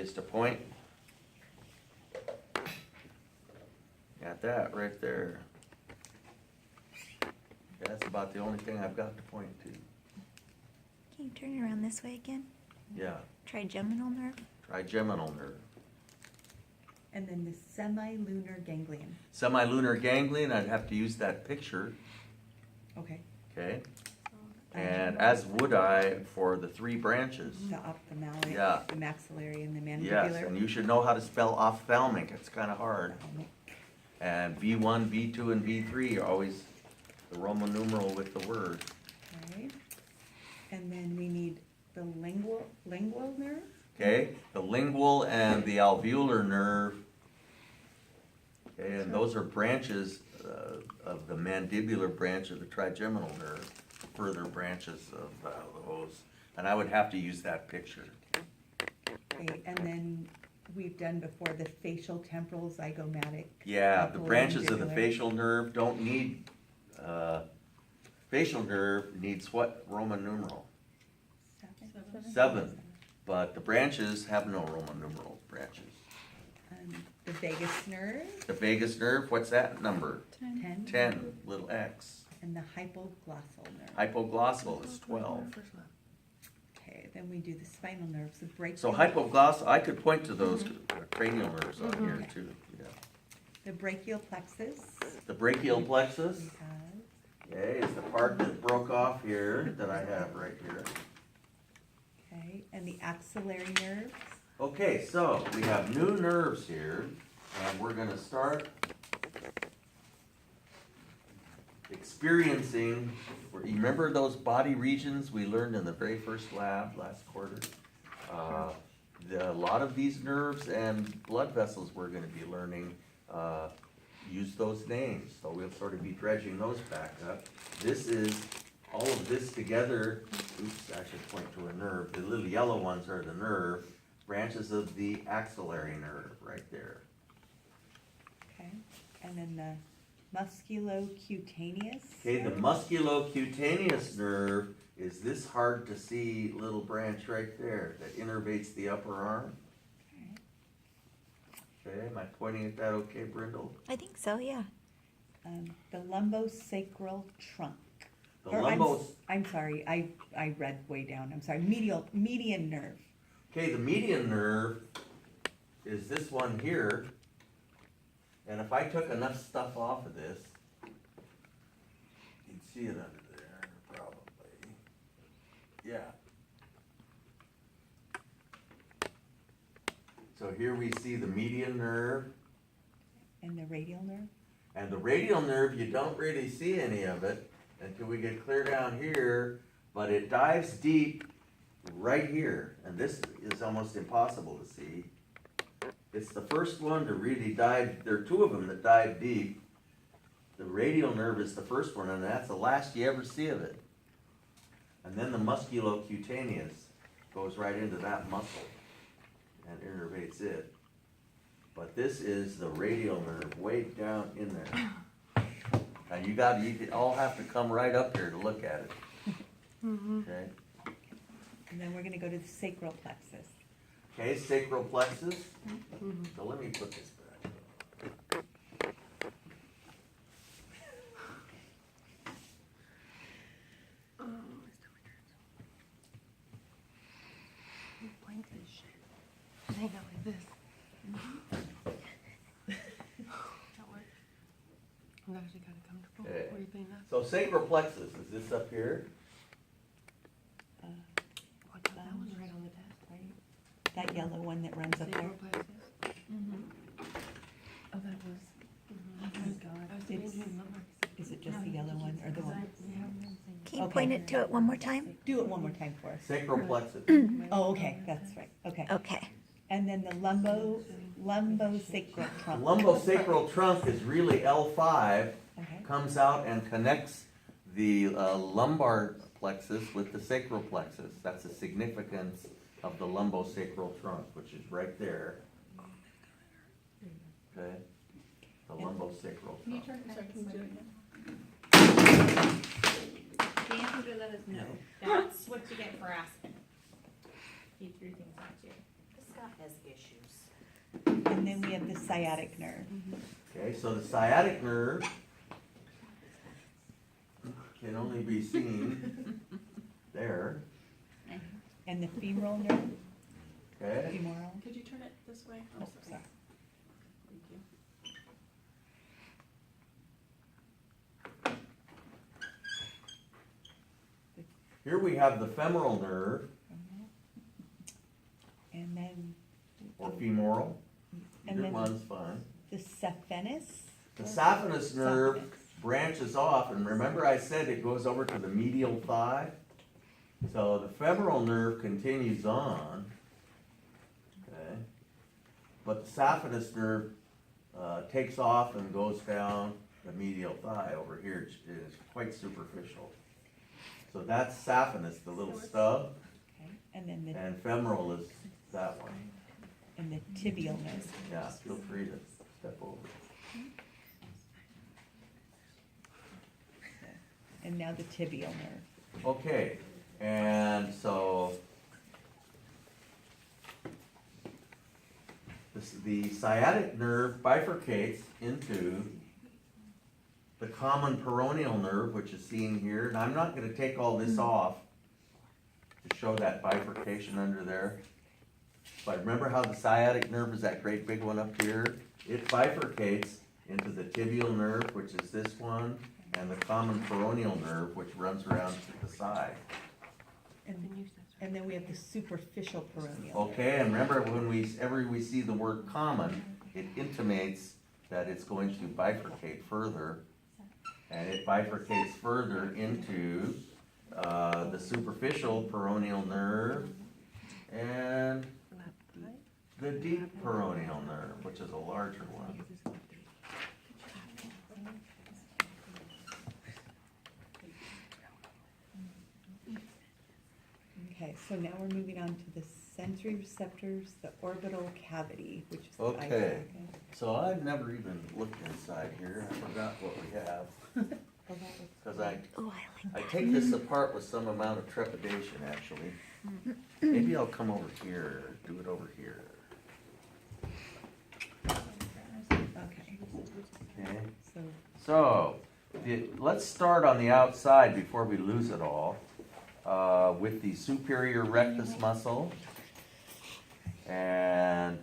is to point. Got that right there. That's about the only thing I've got to point to. Can you turn it around this way again? Yeah, Trigeminal nerve? trigeminal nerve. And then the semilunar ganglion. Semilunar ganglion, I'd have to use that picture, Okay. okay? And as would I for the three branches. The ophthalmic, Yeah. the maxillary, and the Yes, mandibular. and you should know how to spell ophthalmic, it's kinda hard. Ophthalmic. And V1, V2, and V3 are always the Roman numeral with the word. Okay. And then we need the lingual nerve. Okay, the lingual and the alveolar nerve. Okay, and those are branches of the mandibular branch of the trigeminal nerve, further branches of those. And I would have to use that picture. Okay, and then we've done before the facial temporal zygomatic. Yeah, the branches of the oculomandibular. facial nerve don't need, facial nerve needs what Roman numeral? Seven. 7. But the branches have no Roman numeral branches. The vagus nerve, The vagus nerve, what's that number? 10. 10, little x. And the hypoglossal nerve. Hypoglossal is 12. Okay, then we do the spinal nerves, the brachial. So hypoglossal, I could point to those cranial nerves on here Okay. too. Yeah. The brachial plexus. The brachial plexus, We have, okay, is the part that broke off here that I have right here. okay, and the axillary nerves. Okay, so we have new nerves here, and we're gonna start experiencing, you remember those body regions we learned in the very first lab last quarter? A lot of these nerves and blood vessels we're gonna be learning, use those names, so we'll sort of be dredging those back up. This is, all of this together, oops, I should point to a nerve, the little yellow ones are the nerve, branches of the axillary nerve, right there. Okay, and then the musculocutaneous. Okay, the musculocutaneous nerve is this hard to see little branch right there that innervates the upper arm. Okay, am I pointing at that okay, Brindle? I think so, yeah. The lumbosacral trunk. The Or lumbos, I'm sorry, I read way down, I'm sorry, median nerve. okay, the median nerve is this one here. And if I took enough stuff off of this, you'd see it under there, probably. Yeah. So here we see the median nerve, And the radial nerve. and the radial nerve, you don't really see any of it until we get clear down here, but it dives deep right here, and this is almost impossible to see. It's the first one to really dive, there are two of them that dive deep. The radial nerve is the first one, and that's the last you ever see of it. And then the musculocutaneous goes right into that muscle and innervates it. But this is the radial nerve way down in there. And you all have to come right up here to look at it. Okay? And then we're gonna go to the sacral plexus. Okay, sacral plexus. So let me put this back. Hang out like this. That work? I'm actually kind of comfortable. Okay. What do you think? That's So sacral plexus, is this up here? what, that one's right on the desk, right? That yellow one that runs up there. Sacral plexus. Oh, that was. Oh my God. I was It's- thinking lumbar. Is it just the yellow one or the one? Can you Okay. point it to it one more time? Do it one more time for us. Sacral plexus. Oh, okay, that's right, okay. Okay. And then the lumbosacral The trunk. lumbosacral trunk is really L5, Okay, comes out and connects the lumbar plexus with the sacral plexus. That's the significance of the lumbosacral trunk, which is right there. Okay? The lumbosacral Can you trunk. turn it back this way? Dan, would you let us know? That's what you get for asking. He threw things at you. Scott, has issues. And then we have the sciatic nerve. Okay, so the sciatic nerve can only be seen there, And the femoral nerve, okay? femoral. Could you turn it this way? I'm Oh, sorry. sorry. Thank you. Here we have the femoral nerve, And then, or femoral, And either then- one's fine. the saphenous. The saphenous nerve Saphenous. branches off, and remember I said it goes over to the medial thigh? So the femoral nerve continues on, okay? But the saphenous nerve, takes off and goes down the medial thigh over here. It is quite superficial. So that's saphenous, the little stub, Okay. And then the, and femoral is that one. and the tibial nerve. Yeah, feel free to step over. And now the tibial nerve. Okay, and so the sciatic nerve bifurcates into the common peroneal nerve, which is seen here, and I'm not gonna take all this off to show that bifurcation under there. But remember how the sciatic nerve is that great big one up here? It bifurcates into the tibial nerve, which is this one, and the common peroneal nerve, which runs around to the side. And then we have the superficial peroneal. Okay, and remember when we see the word common, it intimates that it's going to bifurcate further. And it bifurcates further into, the superficial peroneal nerve and the deep peroneal nerve, which is a larger one. Okay, so now we're moving on to the sensory receptors, the orbital cavity, which is the eye Okay. socket. So I've never even looked inside here, I forgot what we have, Oh, that was- cause I Oh, I like that. take this apart with some amount of trepidation, actually. Maybe I'll come over here, do it over here. Okay, Okay, so, so, let's start on the outside before we lose it all, with the superior rectus muscle. And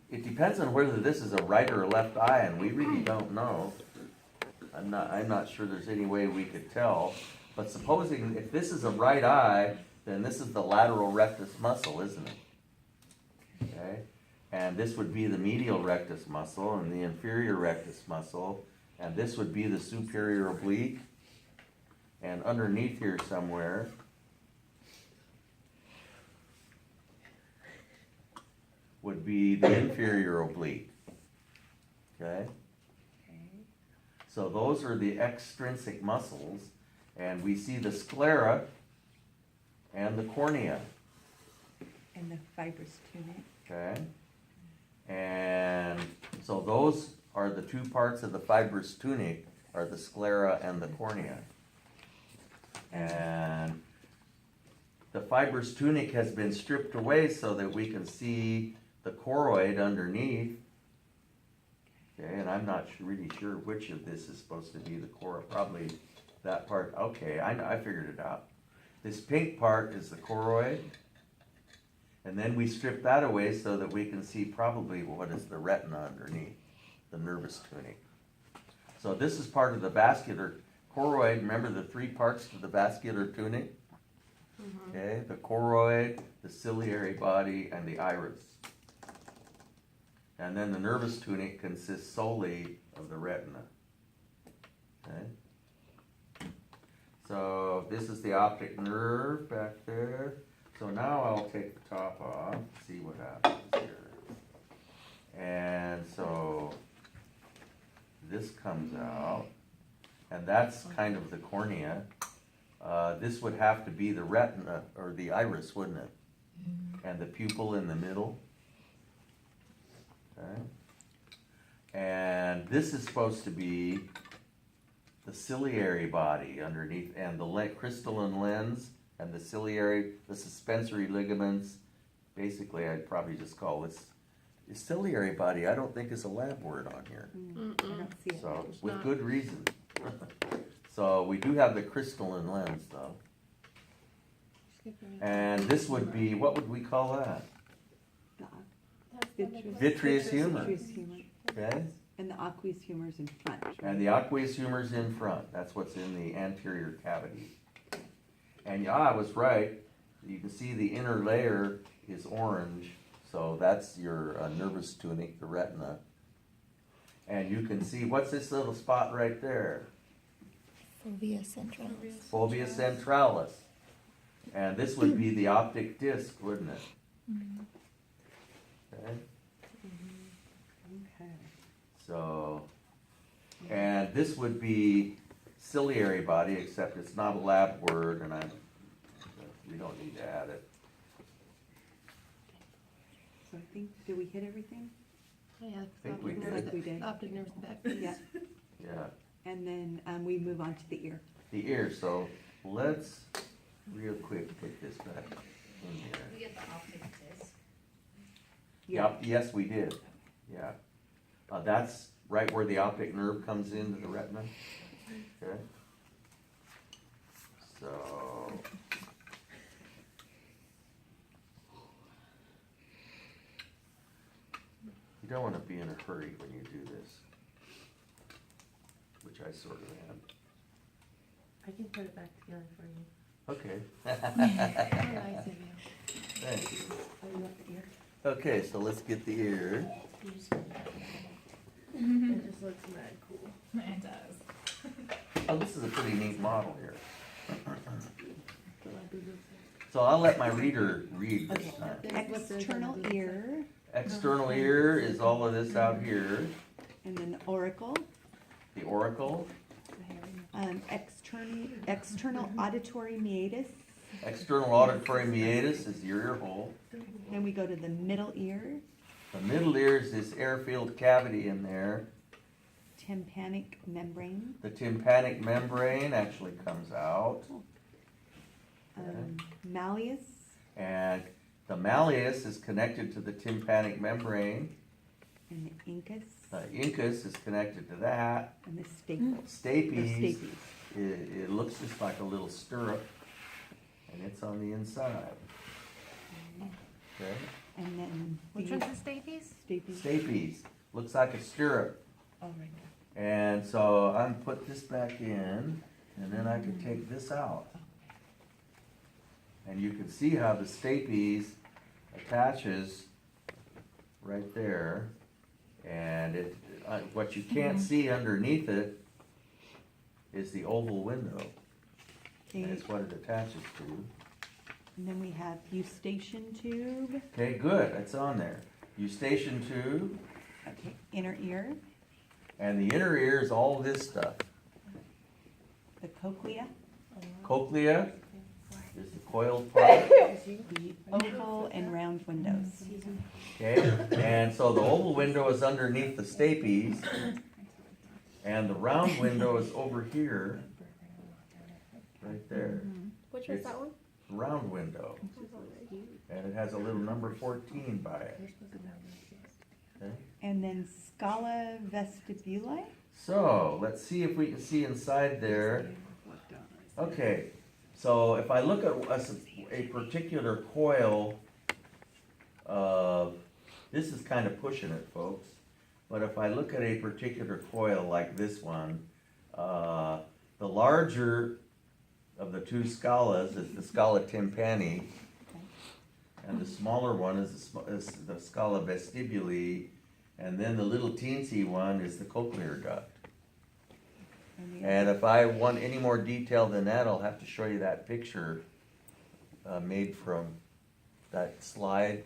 it depends on whether this is a right or a left eye, and we really don't know. I'm not sure there's any way we could tell, but supposing if this is a right eye, then this is the lateral rectus muscle, isn't it? Okay, and this would be the medial rectus muscle and the inferior rectus muscle, and this would be the superior oblique, and underneath here somewhere would be the inferior oblique. Okay? okay, So those are the extrinsic muscles, and we see the sclera and the cornea, and the fibrous tunic. okay? And so those are the two parts of the fibrous tunic, are the sclera and the cornea. And the fibrous tunic has been stripped away so that we can see the choroid underneath. Okay, and I'm not really sure which of this is supposed to be the choroid, probably that part. Okay, I figured it out. This pink part is the choroid, and then we strip that away so that we can see probably what is the retina underneath, the nervous tunic. So this is part of the vascular choroid. Remember the three parts to the vascular tunic? Okay, the choroid, the ciliary body, and the iris. And then the nervous tunic consists solely of the retina. Okay? So this is the optic nerve back there. So now I'll take the top off, see what happens here. And so this comes out, and that's kind of the cornea. This would have to be the retina, or the iris, wouldn't it? And the pupil in the middle. Okay. And this is supposed to be the ciliary body underneath, and the crystalline lens, and the ciliary, the suspensory ligaments, basically, I'd probably just call this ciliary body. I don't think is a lab word on here, I Mm-mm. don't see it. so, It's with not. good reason. So, we do have the crystalline lens though. And this would be, what would we call that? Vitreous humor. Vitreous humor. Okay? And the aqueous humor is in front. right? And the aqueous humor's in front, that's what's in the anterior cavity. And yeah, I was right, you can see the inner layer is orange, so that's your nervous tunic, the retina. And you can see, what's this little spot right there? Fovea centralis. Fovea centralis. And this would be the optic disc, wouldn't it? Okay, Okay. so, and this would be ciliary body, except it's not a lab word, and we don't need to add it. So I think, did we hit everything? Oh, yeah, Think we optic did. nerves, Think we did. optic nerves back. Yeah. Yeah, And then we move on to the ear. the ear, so let's real quick put this back in here. We get the optic disc. Yep, yes, we did, yeah. That's right where the optic nerve comes into the retina, okay? So. You don't wanna be in a hurry when you do this, which I sort of am. I can put it back together for you. Okay. Oh, nice of you. Thank you. Oh, you want the ear? Okay, so let's get the ear. You just put that together. It just looks mad cool. It does. Oh, this is a pretty neat model here. The labradoodle. So I'll let my reader read this Okay. time. There's what there's External on the ear, External ear is all of this out here, and then auricle, the auricle. external auditory meatus. External auditory meatus is your ear hole. Then we go to the middle ear, The middle ear is this air-filled cavity in there. tympanic membrane, The tympanic membrane actually comes out. malleus, And the malleus is connected to the tympanic membrane. and the incus, The incus is connected to that. and the staple. Or Stapes, stapes. it looks just like a little stirrup, and it's on the inside. Okay? And then Which the one's the stapes? stapes. Stapes, looks like a stirrup. Oh, right And so I'm put this back in, and then I can take this out. And you can see how the stapes attaches right there. And what you can't see underneath it is the oval window. Okay, That's what it attaches to. and then we have eustachian tube, Okay, good, it's on there. Eustachian tube, okay, inner ear, and the inner ear is all this stuff. the cochlea, Cochlea is the coiled part. the oval and round windows. Okay, and so the oval window is underneath the stapes, and the round window is over here, right there. Which one's one's that one? Round window, and it has a little number 14 by it. Okay. And then scala vestibuli, So, let's see if we can see inside there. Okay, so if I look at a particular coil of, this is kind of pushing it, folks, but if I look at a particular coil like this one, the larger of the two scalas is the scala tympani, and the smaller one is the scala vestibuli, and then the little teensy one is the cochlear duct. And if I want any more detail than that, I'll have to show you that picture made from that slide,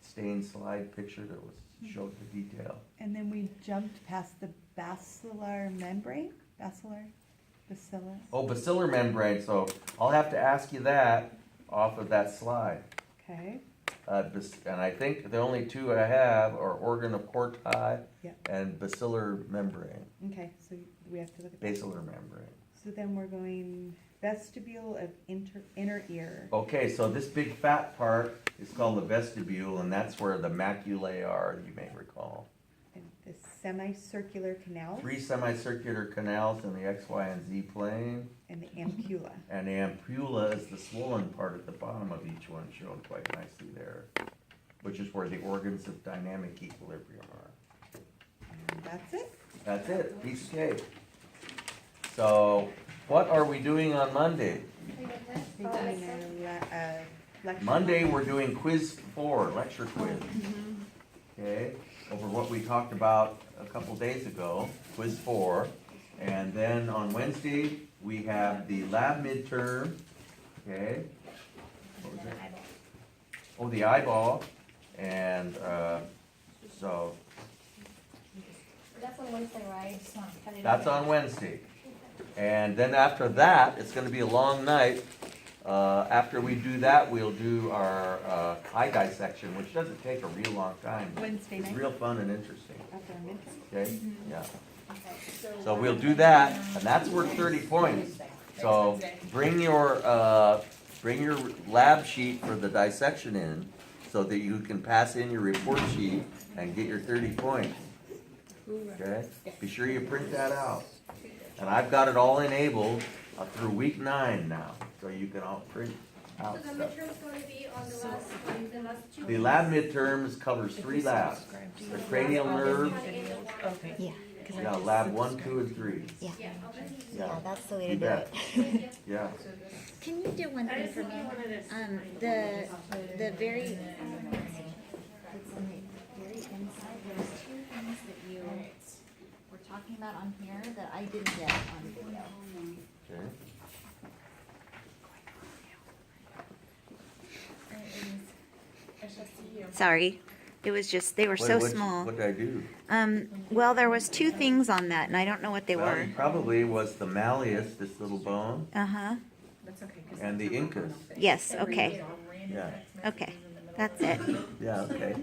stained slide picture that was showed the detail. and then we jumped past the basilar membrane, bacillar. Oh, bacillar membrane, so I'll have to ask you that off of that slide. Okay, And I think the only two I have are organ of Corti Yeah. and bacillar membrane, okay, so we have to look at that. basilar membrane. So then we're going vestibule of inner ear. Okay, so this big fat part is called the vestibule, and that's where the maculae are, you may recall. And the semicircular canal 3 semicircular canals in the X, Y, and Z plane, and the ampulla. and the ampulla is the swollen part at the bottom of each one, shown quite nicely there, which is where the organs of dynamic equilibrium are. And that's it. That's it, piece of cake. So, what are we doing on Monday? We're doing a lecture. Monday, we're doing quiz 4, lecture quiz. Okay, over what we talked about a couple days ago, quiz 4. And then on Wednesday, we have the lab midterm, okay? What was it? Oh, the eyeball, and, so, That's on Wednesday, right? that's on Wednesday. And then after that, it's gonna be a long night. After we do that, we'll do our, eye dissection, which doesn't take a real long time. Wednesday It's night real fun and interesting, after our midterm. okay? Yeah. So we'll do that, and that's worth 30 points. So bring your lab sheet for the dissection in, so that you can pass in your report sheet and get your 30 points. Okay? Be sure you print that out. And I've got it all enabled through week 9 now, so you can all print out So the stuff. midterm's gonna be on the last two. The lab midterms covers 3 labs. The cranial nerve, Okay. Yeah, yeah, lab 1, 2, and 3. yeah, Yeah, okay. yeah, that's the way to You do bet. it. Yeah. Can you do one I thing just for need me? one at a. The very, it's on the very inside, there's 2 things that you were talking about on here that I didn't get on video. Okay. Sorry, it was just, they were so small. What did I do? Well, there was 2 things on that, and I don't know what they Well, were. it probably was the malleus, this little bone, Uh-huh, That's okay. 'cause and the incus. yes, okay, Yeah, okay, that's it. yeah, okay.